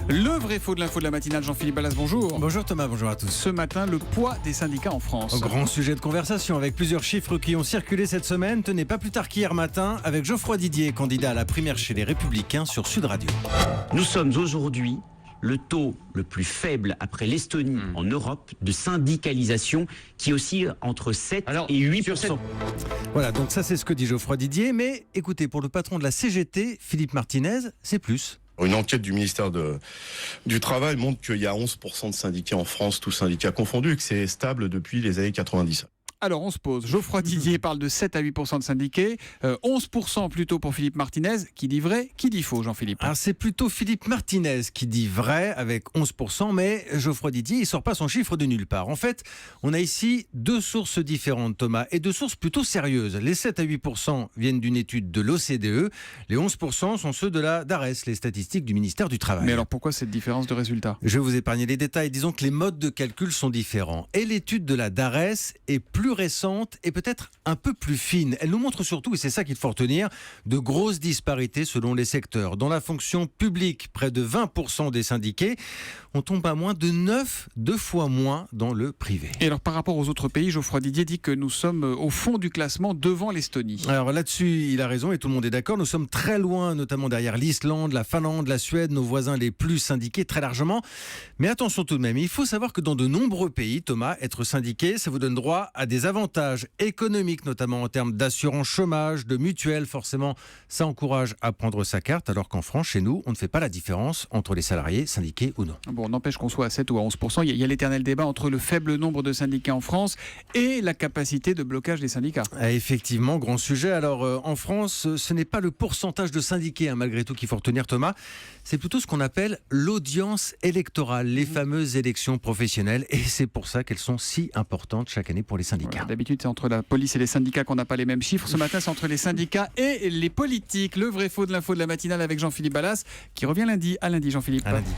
Le vrai faux de l'info de la matinale, Jean-Philippe Ballas, bonjour. Bonjour Thomas, bonjour à tous. Ce matin, le poids des syndicats en France. Grand sujet de conversation avec plusieurs chiffres qui ont circulé cette semaine. Tenez, pas plus tard qu'hier matin avec Geoffroy Didier, candidat à la primaire chez les Républicains sur Sud Radio. Nous sommes aujourd'hui le taux le plus faible après l'Estonie en Europe de syndicalisation qui oscille entre 7 et 8%. Voilà, donc ça c'est ce que dit Geoffroy Didier. Mais écoutez, pour le patron de la CGT, Philippe Martinez, c'est plus. Une enquête du ministère du Travail montre qu'il y a 11% de syndiqués en France, tous syndicats confondus, et que c'est stable depuis les années 90. Alors on se pose, Geoffroy Didier parle de 7 à 8% de syndiqués, 11% plutôt pour Philippe Martinez, qui dit vrai, qui dit faux, Jean-Philippe? Alors c'est plutôt Philippe Martinez qui dit vrai avec 11%, mais Geoffroy Didier, il sort pas son chiffre de nulle part. En fait, on a ici deux sources différentes, Thomas, et deux sources plutôt sérieuses. Les 7 à 8% viennent d'une étude de l'OCDE, les 11% sont ceux de la DARES, les statistiques du ministère du Travail. Mais alors pourquoi cette différence de résultat? Je vais vous épargner les détails, disons que les modes de calcul sont différents. Et l'étude de la DARES est plus récente et peut-être un peu plus fine. Elle nous montre surtout, et c'est ça qu'il faut retenir, de grosses disparités selon les secteurs. Dans la fonction publique, près de 20% des syndiqués, on tombe à moins de 2 fois moins dans le privé. Et alors par rapport aux autres pays, Geoffroy Didier dit que nous sommes au fond du classement devant l'Estonie. Alors là-dessus, il a raison et tout le monde est d'accord. Nous sommes très loin, notamment derrière l'Islande, la Finlande, la Suède, nos voisins les plus syndiqués très largement. Mais attention tout de même, il faut savoir que dans de nombreux pays, Thomas, être syndiqué, ça vous donne droit à des avantages économiques, notamment en termes d'assurance chômage, de mutuelle. Forcément, ça encourage à prendre sa carte, alors qu'en France, chez nous, on ne fait pas la différence entre les salariés syndiqués ou non. Bon, n'empêche qu'on soit à 7 ou à 11%, il y a l'éternel débat entre le faible nombre de syndicats en France et la capacité de blocage des syndicats. Effectivement, grand sujet. Alors, en France, ce n'est pas le pourcentage de syndiqués, malgré tout, qu'il faut retenir, Thomas. C'est plutôt ce qu'on appelle l'audience électorale, les fameuses élections professionnelles. Et c'est pour ça qu'elles sont si importantes chaque année pour les syndicats. Voilà, d'habitude, c'est entre la police et les syndicats qu'on n'a pas les mêmes chiffres. Ce matin, c'est entre les syndicats et les politiques. Le vrai faux de l'info de la matinale avec Jean-Philippe Ballas, qui revient lundi. À lundi, Jean-Philippe. À lundi.